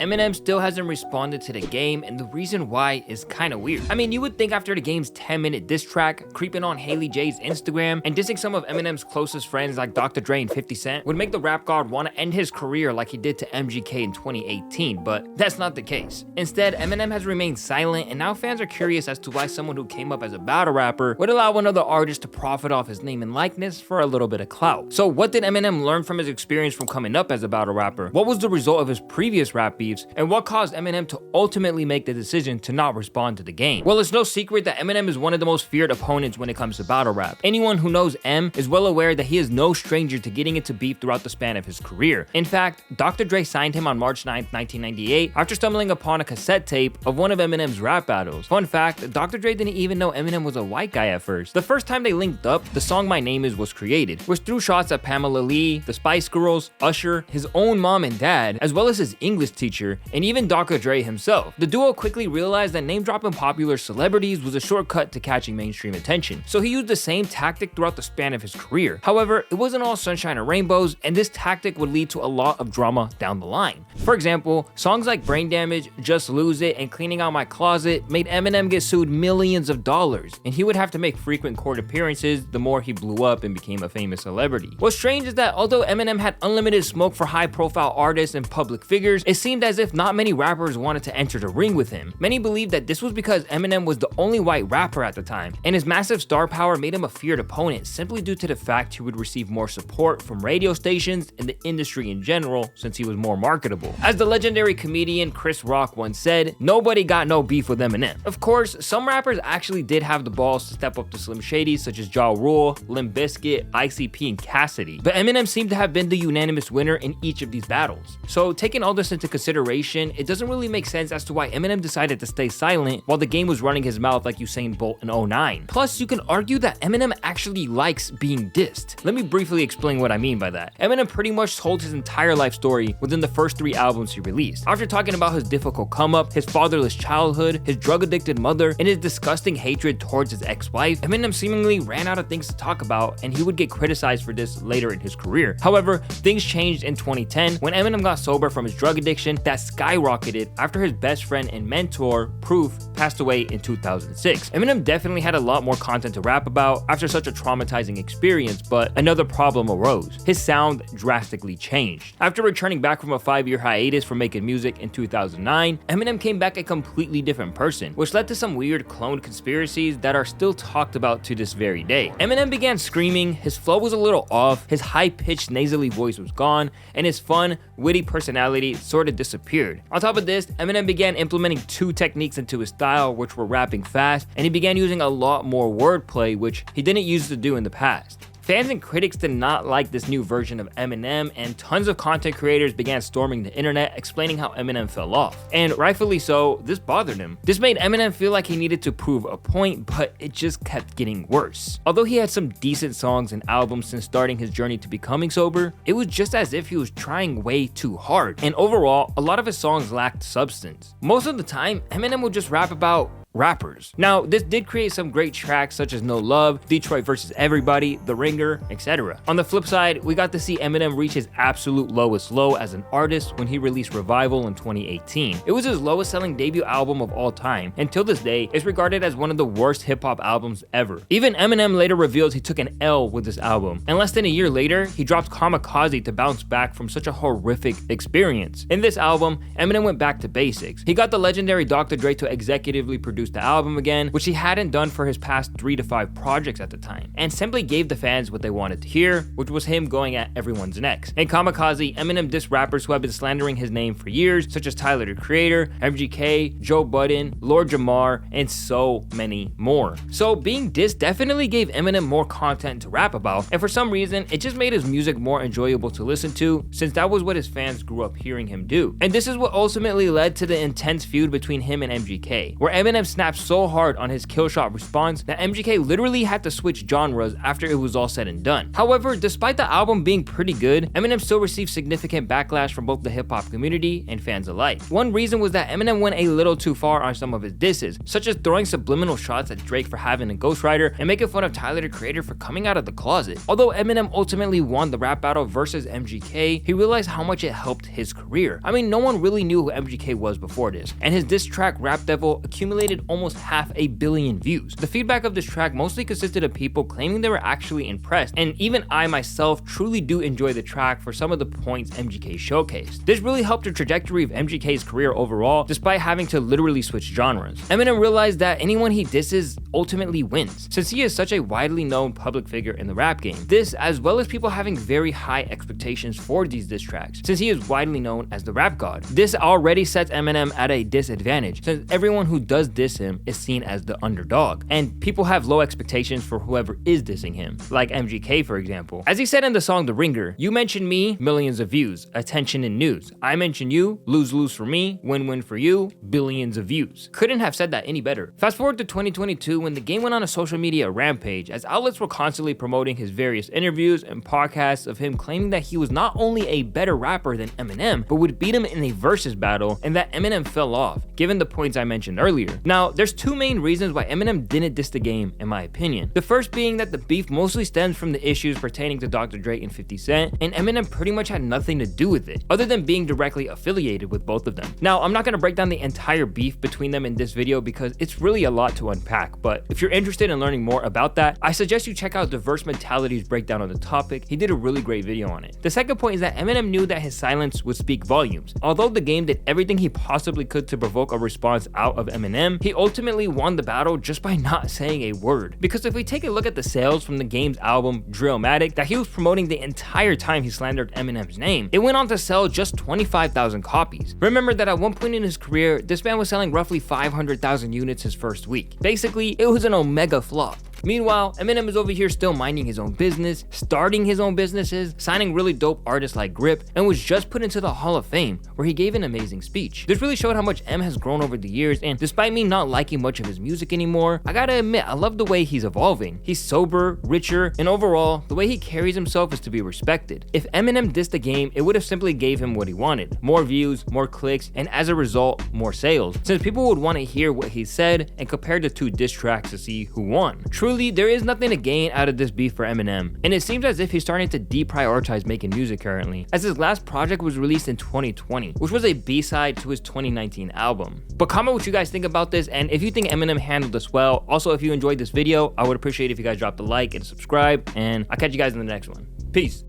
Eminem still hasn't responded to the game, and the reason why is kinda weird. I mean, you would think after the game's 10-minute diss track, creeping on Haley J's Instagram, and dissing some of Eminem's closest friends like Dr. Dre and 50 Cent would make the rap god wanna end his career like he did to MGK in 2018, but that's not the case. Instead, Eminem has remained silent, and now fans are curious as to why someone who came up as a battle rapper would allow another artist to profit off his name and likeness for a little bit of clout. So what did Eminem learn from his experience from coming up as a battle rapper? What was the result of his previous rap beefs? And what caused Eminem to ultimately make the decision to not respond to the game? Well, it's no secret that Eminem is one of the most feared opponents when it comes to battle rap. Anyone who knows M is well aware that he is no stranger to getting into beef throughout the span of his career. In fact, Dr. Dre signed him on March 9th, 1998 after stumbling upon a cassette tape of one of Eminem's rap battles. Fun fact, Dr. Dre didn't even know Eminem was a white guy at first. The first time they linked up, the song My Name Is was created, which threw shots at Pamela Lee, the Spice Girls, Usher, his own mom and dad, as well as his English teacher, and even Dr. Dre himself. The duo quickly realized that name-dropping popular celebrities was a shortcut to catching mainstream attention, so he used the same tactic throughout the span of his career. However, it wasn't all sunshine and rainbows, and this tactic would lead to a lot of drama down the line. For example, songs like Brain Damage, Just Lose It, and Cleaning Out My Closet made Eminem get sued millions of dollars, and he would have to make frequent court appearances the more he blew up and became a famous celebrity. What's strange is that although Eminem had unlimited smoke for high-profile artists and public figures, it seemed as if not many rappers wanted to enter the ring with him. Many believe that this was because Eminem was the only white rapper at the time, and his massive star power made him a feared opponent simply due to the fact he would receive more support from radio stations and the industry in general since he was more marketable. As the legendary comedian Chris Rock once said, nobody got no beef with Eminem. Of course, some rappers actually did have the balls to step up to Slim Shady, such as Ja Rule, Limp Bizkit, ICP, and Cassidy, but Eminem seemed to have been the unanimous winner in each of these battles. So taking all this into consideration, it doesn't really make sense as to why Eminem decided to stay silent while the game was running his mouth like Usain Bolt in 09. Plus, you can argue that Eminem actually likes being dissed. Let me briefly explain what I mean by that. Eminem pretty much told his entire life story within the first 3 albums he released. After talking about his difficult come-up, his fatherless childhood, his drug-addicted mother, and his disgusting hatred towards his ex-wife, Eminem seemingly ran out of things to talk about, and he would get criticized for this later in his career. However, things changed in 2010 when Eminem got sober from his drug addiction that skyrocketed after his best friend and mentor, Proof, passed away in 2006. Eminem definitely had a lot more content to rap about after such a traumatizing experience, but another problem arose. His sound drastically changed. After returning back from a 5-year hiatus from making music in 2009, Eminem came back a completely different person, which led to some weird cloned conspiracies that are still talked about to this very day. Eminem began screaming, his flow was a little off, his high-pitched nasally voice was gone, and his fun, witty personality sort of disappeared. On top of this, Eminem began implementing 2 techniques into his style, which were rapping fast, and he began using a lot more wordplay, which he didn't use to do in the past. Fans and critics did not like this new version of Eminem, and tons of content creators began storming the internet explaining how Eminem fell off. And rightfully so, this bothered him. This made Eminem feel like he needed to prove a point, but it just kept getting worse. Although he had some decent songs and albums since starting his journey to becoming sober, it was just as if he was trying way too hard. And overall, a lot of his songs lacked substance. Most of the time, Eminem would just rap about rappers. Now, this did create some great tracks such as No Love, Detroit vs. Everybody, The Ringer, etc. On the flip side, we got to see Eminem reach his absolute lowest low as an artist when he released Revival in 2018. It was his lowest selling debut album of all time, and till this day, is regarded as one of the worst hip-hop albums ever. Even Eminem later revealed he took an L with this album, and less than a year later, he dropped Kamikaze to bounce back from such a horrific experience. In this album, Eminem went back to basics. He got the legendary Dr. Dre to executively produce the album again, which he hadn't done for his past 3 to 5 projects at the time, and simply gave the fans what they wanted to hear, which was him going at everyone's necks. In Kamikaze, Eminem dissed rappers who have been slandering his name for years, such as Tyler the Creator, MGK, Joe Budden, Lord Jamar, and so many more. So being dissed definitely gave Eminem more content to rap about, and for some reason, it just made his music more enjoyable to listen to, since that was what his fans grew up hearing him do. And this is what ultimately led to the intense feud between him and MGK, where Eminem snapped so hard on his killshot response that MGK literally had to switch genres after it was all said and done. However, despite the album being pretty good, Eminem still received significant backlash from both the hip-hop community and fans alike. One reason was that Eminem went a little too far on some of his disses, such as throwing subliminal shots at Drake for having a ghostwriter and making fun of Tyler the Creator for coming out of the closet. Although Eminem ultimately won the rap battle versus MGK, he realized how much it helped his career. I mean, no one really knew who MGK was before this, and his diss track Rap Devil accumulated almost 500 million views. The feedback of this track mostly consisted of people claiming they were actually impressed, and even I myself truly do enjoy the track for some of the points MGK showcased. This really helped the trajectory of MGK's career overall, despite having to literally switch genres. Eminem realized that anyone he disses ultimately wins, since he is such a widely known public figure in the rap game. This, as well as people having very high expectations for these diss tracks, since he is widely known as the rap god. This already sets Eminem at a disadvantage, since everyone who does diss him is seen as the underdog, and people have low expectations for whoever is dissing him, like MGK for example. As he said in the song The Ringer, "You mention me, millions of views, attention and news. I mention you, lose-lose for me, win-win for you, billions of views." Couldn't have said that any better. Fast forward to 2022 when the game went on a social media rampage, as outlets were constantly promoting his various interviews and podcasts of him claiming that he was not only a better rapper than Eminem, but would beat him in a versus battle, and that Eminem fell off, given the points I mentioned earlier. Now, there's two main reasons why Eminem didn't diss the game, in my opinion. The first being that the beef mostly stems from the issues pertaining to Dr. Dre and 50 Cent, and Eminem pretty much had nothing to do with it, other than being directly affiliated with both of them. Now, I'm not going to break down the entire beef between them in this video because it's really a lot to unpack, but if you're interested in learning more about that, I suggest you check out Diverse Mentality's breakdown on the topic. He did a really great video on it. The second point is that Eminem knew that his silence would speak volumes. Although the game did everything he possibly could to provoke a response out of Eminem, he ultimately won the battle just by not saying a word. Because if we take a look at the sales from the game's album Drillmatic that he was promoting the entire time he slandered Eminem's name, it went on to sell just 25,000 copies. Remember that at one point in his career, this man was selling roughly 500,000 units his first week. Basically, it was an omega flop. Meanwhile, Eminem is over here still minding his own business, starting his own businesses, signing really dope artists like Grip, and was just put into the Hall of Fame, where he gave an amazing speech. This really showed how much M has grown over the years, and despite me not liking much of his music anymore, I gotta admit, I love the way he's evolving. He's sober, richer, and overall, the way he carries himself is to be respected. If Eminem dissed the game, it would have simply gave him what he wanted. More views, more clicks, and as a result, more sales, since people would want to hear what he said and compare the two diss tracks to see who won. Truly, there is nothing to gain out of this beef for Eminem, and it seems as if he's starting to deprioritize making music currently, as his last project was released in 2020, which was a B-side to his 2019 album. But comment what you guys think about this, and if you think Eminem handled this well. Also, if you enjoyed this video, I would appreciate if you guys dropped a like and subscribe, and I'll catch you guys in the next one. Peace.